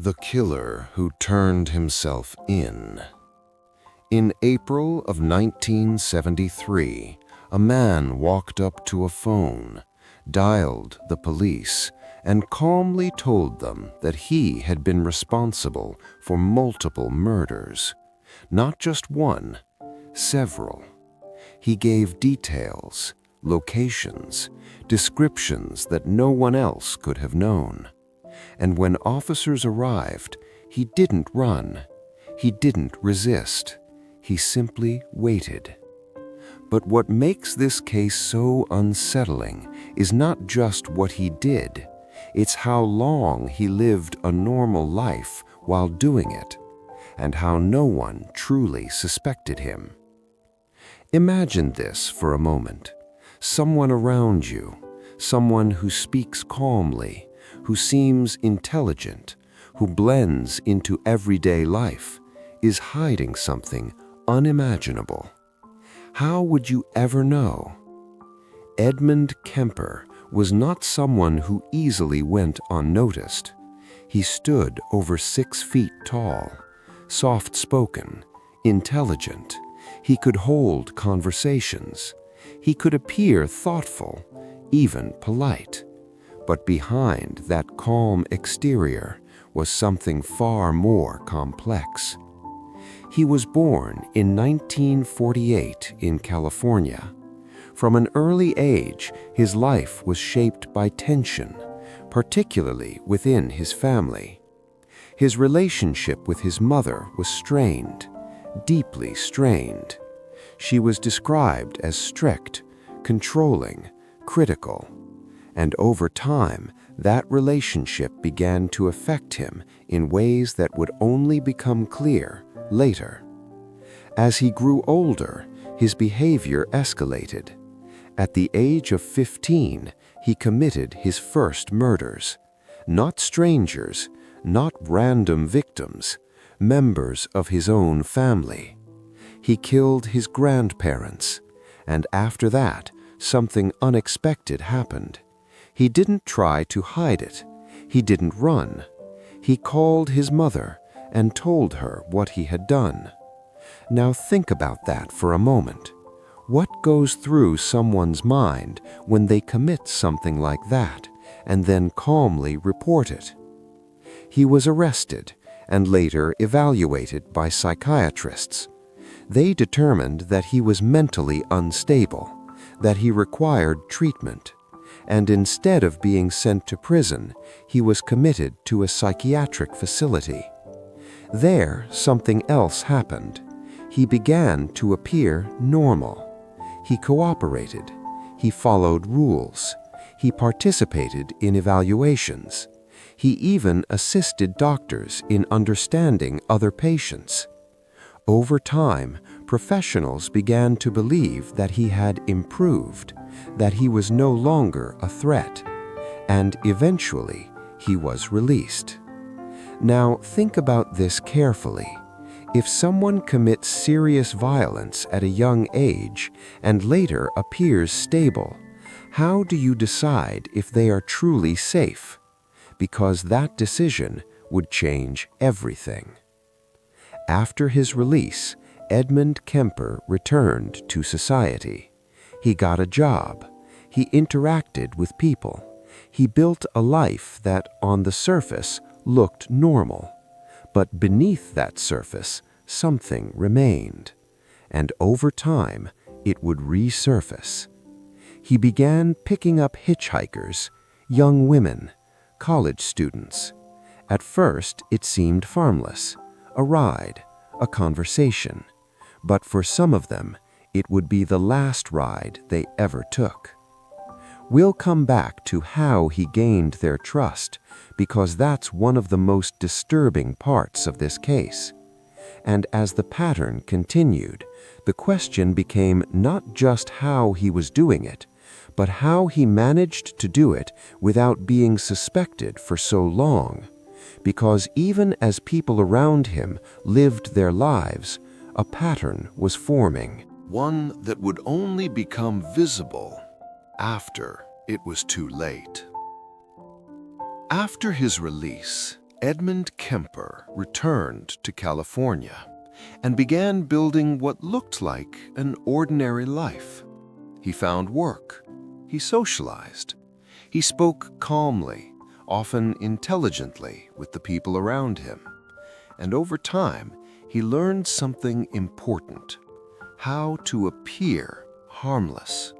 The Killer Who Turned Himself In. In April of 1973, a man walked up to a phone, dialed the police, and calmly told them that he had been responsible for multiple murders. Not just one, several. He gave details, locations, descriptions that no one else could have known. And when officers arrived, he didn't run. He didn't resist. He simply waited. But what makes this case so unsettling is not just what he did. It's how long he lived a normal life while doing it, and how no one truly suspected him. Imagine this for a moment. Someone around you, someone who speaks calmly, who seems intelligent, who blends into everyday life, is hiding something unimaginable. How would you ever know? Edmund Kemper was not someone who easily went unnoticed. He stood over 6 feet tall, soft-spoken, intelligent. He could hold conversations. He could appear thoughtful, even polite. But behind that calm exterior was something far more complex. He was born in 1948 in California. From an early age, his life was shaped by tension, particularly within his family. His relationship with his mother was strained, deeply strained. She was described as strict, controlling, critical. And over time, that relationship began to affect him in ways that would only become clear later. As he grew older, his behavior escalated. At the age of 15, he committed his first murders. Not strangers, not random victims, members of his own family. He killed his grandparents, and after that, something unexpected happened. He didn't try to hide it. He didn't run. He called his mother and told her what he had done. Now think about that for a moment. What goes through someone's mind when they commit something like that and then calmly report it? He was arrested and later evaluated by psychiatrists. They determined that he was mentally unstable, that he required treatment. And instead of being sent to prison, he was committed to a psychiatric facility. There, something else happened. He began to appear normal. He cooperated. He followed rules. He participated in evaluations. He even assisted doctors in understanding other patients. Over time, professionals began to believe that he had improved, that he was no longer a threat, and eventually he was released. Now think about this carefully. If someone commits serious violence at a young age and later appears stable, how do you decide if they are truly safe? Because that decision would change everything. After his release, Edmund Kemper returned to society. He got a job. He interacted with people. He built a life that, on the surface, looked normal. But beneath that surface, something remained. And over time, it would resurface. He began picking up hitchhikers, young women, college students. At first, it seemed harmless, a ride, a conversation. But for some of them, it would be the last ride they ever took. We'll come back to how he gained their trust, because that's one of the most disturbing parts of this case. And as the pattern continued, the question became not just how he was doing it, but how he managed to do it without being suspected for so long. Because even as people around him lived their lives, a pattern was forming. One that would only become visible after it was too late. After his release, Edmund Kemper returned to California and began building what looked like an ordinary life. He found work. He socialized. He spoke calmly, often intelligently, with the people around him. And over time, he learned something important: how to appear harmless.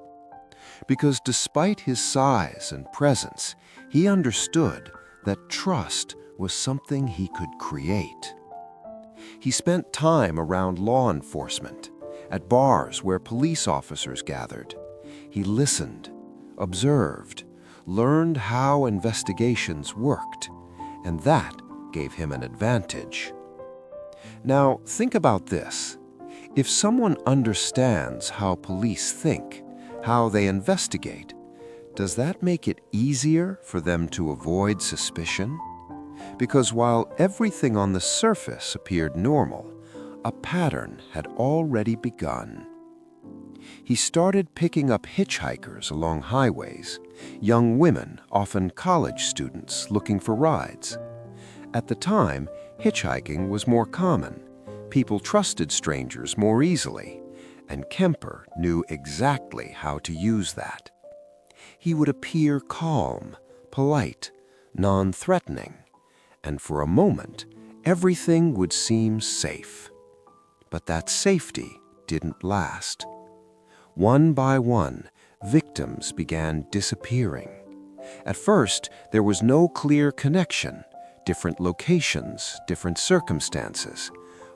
Because despite his size and presence, he understood that trust was something he could create. He spent time around law enforcement, at bars where police officers gathered. He listened, observed, learned how investigations worked, and that gave him an advantage. Now, think about this. If someone understands how police think, how they investigate, does that make it easier for them to avoid suspicion? Because while everything on the surface appeared normal, a pattern had already begun. He started picking up hitchhikers along highways, young women, often college students, looking for rides. At the time, hitchhiking was more common. People trusted strangers more easily, and Kemper knew exactly how to use that. He would appear calm, polite, non-threatening, and for a moment, everything would seem safe. But that safety didn't last. One by one, victims began disappearing. At first, there was no clear connection, different locations, different circumstances.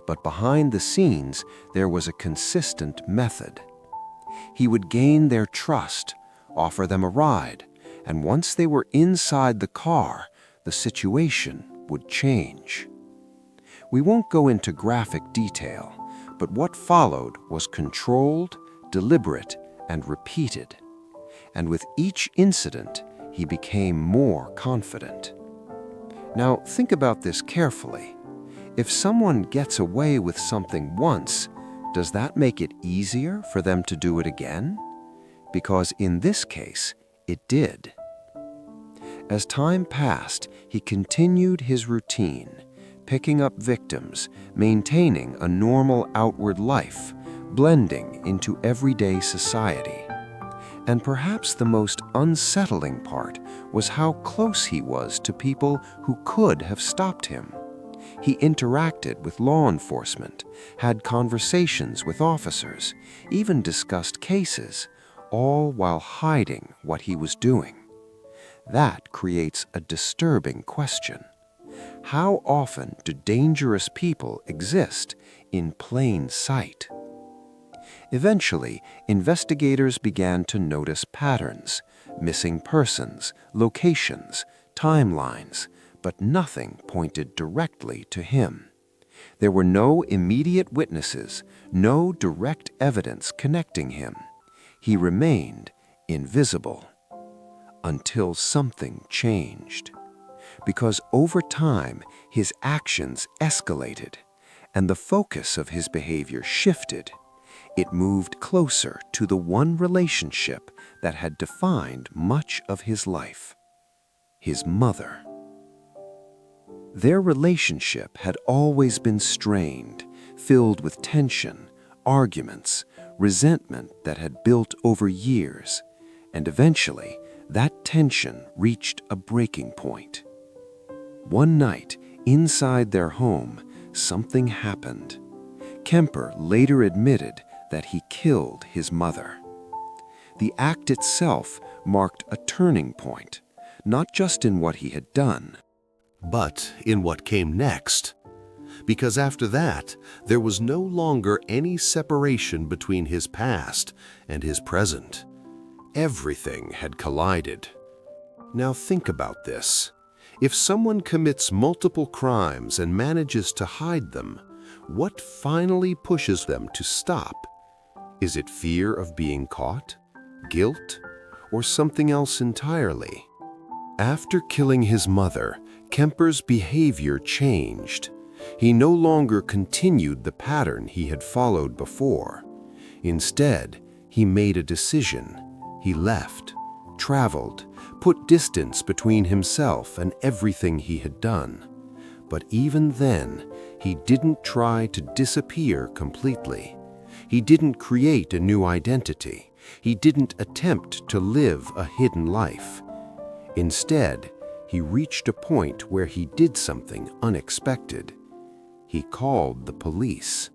But behind the scenes, there was a consistent method. He would gain their trust, offer them a ride, and once they were inside the car, the situation would change. We won't go into graphic detail, but what followed was controlled, deliberate, and repeated. And with each incident, he became more confident. Now, think about this carefully. If someone gets away with something once, does that make it easier for them to do it again? Because in this case, it did. As time passed, he continued his routine, picking up victims, maintaining a normal outward life, blending into everyday society. And perhaps the most unsettling part was how close he was to people who could have stopped him. He interacted with law enforcement, had conversations with officers, even discussed cases, all while hiding what he was doing. That creates a disturbing question. How often do dangerous people exist in plain sight? Eventually, investigators began to notice patterns, missing persons, locations, timelines, but nothing pointed directly to him. There were no immediate witnesses, no direct evidence connecting him. He remained invisible. Until something changed. Because over time, his actions escalated, and the focus of his behavior shifted. It moved closer to the one relationship that had defined much of his life: his mother. Their relationship had always been strained, filled with tension, arguments, resentment that had built over years, and eventually that tension reached a breaking point. One night, inside their home, something happened. Kemper later admitted that he killed his mother. The act itself marked a turning point, not just in what he had done, but in what came next. Because after that, there was no longer any separation between his past and his present. Everything had collided. Now think about this. If someone commits multiple crimes and manages to hide them, what finally pushes them to stop? Is it fear of being caught, guilt, or something else entirely? After killing his mother, Kemper's behavior changed. He no longer continued the pattern he had followed before. Instead, he made a decision. He left, traveled, put distance between himself and everything he had done. But even then, he didn't try to disappear completely. He didn't create a new identity. He didn't attempt to live a hidden life. Instead, he reached a point where he did something unexpected. He called the police.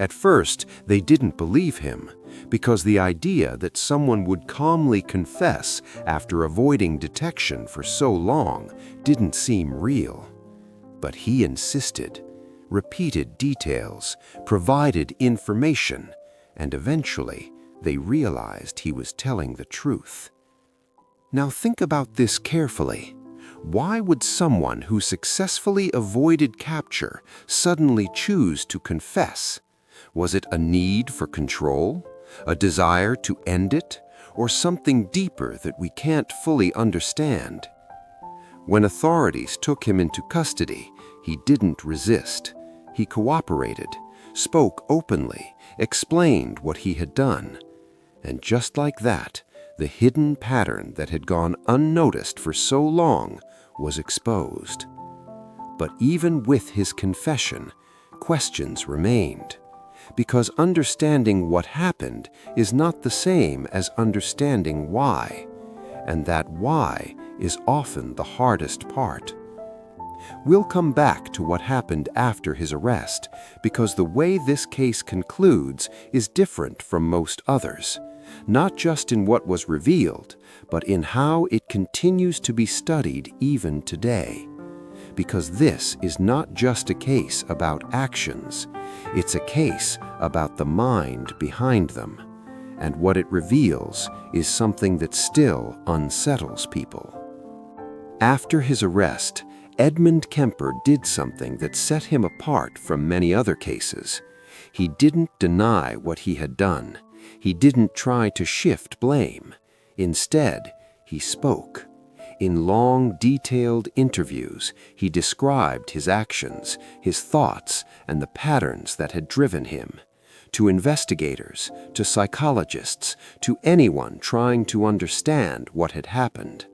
At first, they didn't believe him, because the idea that someone would calmly confess after avoiding detection for so long didn't seem real. But he insisted, repeated details, provided information, and eventually they realized he was telling the truth. Now think about this carefully. Why would someone who successfully avoided capture suddenly choose to confess? Was it a need for control, a desire to end it, or something deeper that we can't fully understand? When authorities took him into custody, he didn't resist. He cooperated, spoke openly, explained what he had done. And just like that, the hidden pattern that had gone unnoticed for so long was exposed. But even with his confession, questions remained, because understanding what happened is not the same as understanding why, and that why is often the hardest part. We'll come back to what happened after his arrest, because the way this case concludes is different from most others, not just in what was revealed, but in how it continues to be studied even today. Because this is not just a case about actions, it's a case about the mind behind them. And what it reveals is something that still unsettles people. After his arrest, Edmund Kemper did something that set him apart from many other cases. He didn't deny what he had done. He didn't try to shift blame. Instead, he spoke. In long, detailed interviews, he described his actions, his thoughts, and the patterns that had driven him. To investigators, to psychologists, to anyone trying to understand what had happened.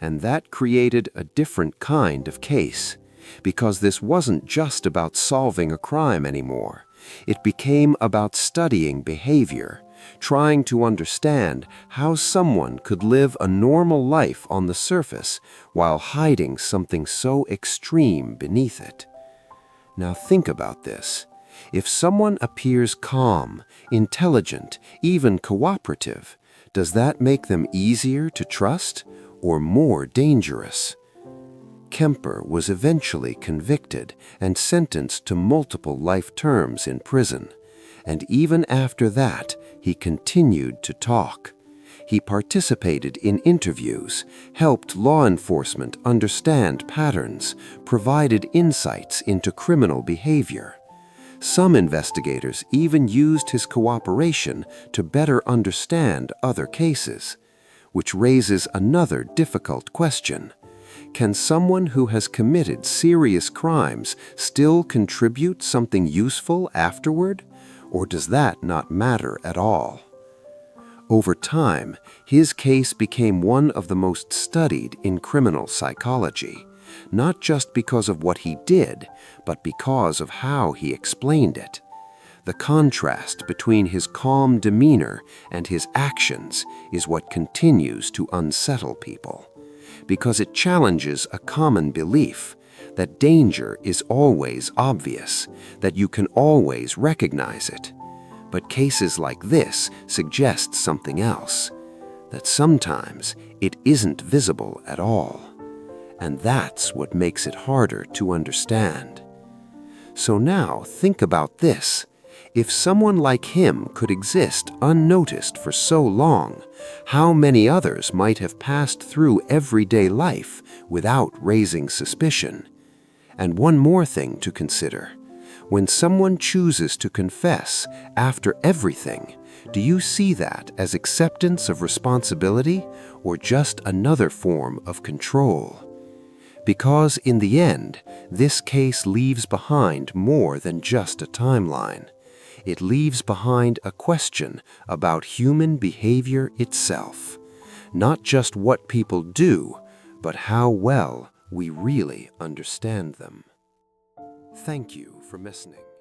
And that created a different kind of case, because this wasn't just about solving a crime anymore. It became about studying behavior, trying to understand how someone could live a normal life on the surface while hiding something so extreme beneath it. Now think about this. If someone appears calm, intelligent, even cooperative, does that make them easier to trust or more dangerous? Kemper was eventually convicted and sentenced to multiple life terms in prison, and even after that, he continued to talk. He participated in interviews, helped law enforcement understand patterns, provided insights into criminal behavior. Some investigators even used his cooperation to better understand other cases, which raises another difficult question. Can someone who has committed serious crimes still contribute something useful afterward, or does that not matter at all? Over time, his case became one of the most studied in criminal psychology, not just because of what he did, but because of how he explained it. The contrast between his calm demeanor and his actions is what continues to unsettle people, because it challenges a common belief that danger is always obvious, that you can always recognize it. But cases like this suggest something else, that sometimes it isn't visible at all. And that's what makes it harder to understand. So now think about this. If someone like him could exist unnoticed for so long, how many others might have passed through everyday life without raising suspicion? And one more thing to consider. When someone chooses to confess after everything, do you see that as acceptance of responsibility or just another form of control? Because in the end, this case leaves behind more than just a timeline. It leaves behind a question about human behavior itself. Not just what people do, but how well we really understand them. Thank you for listening.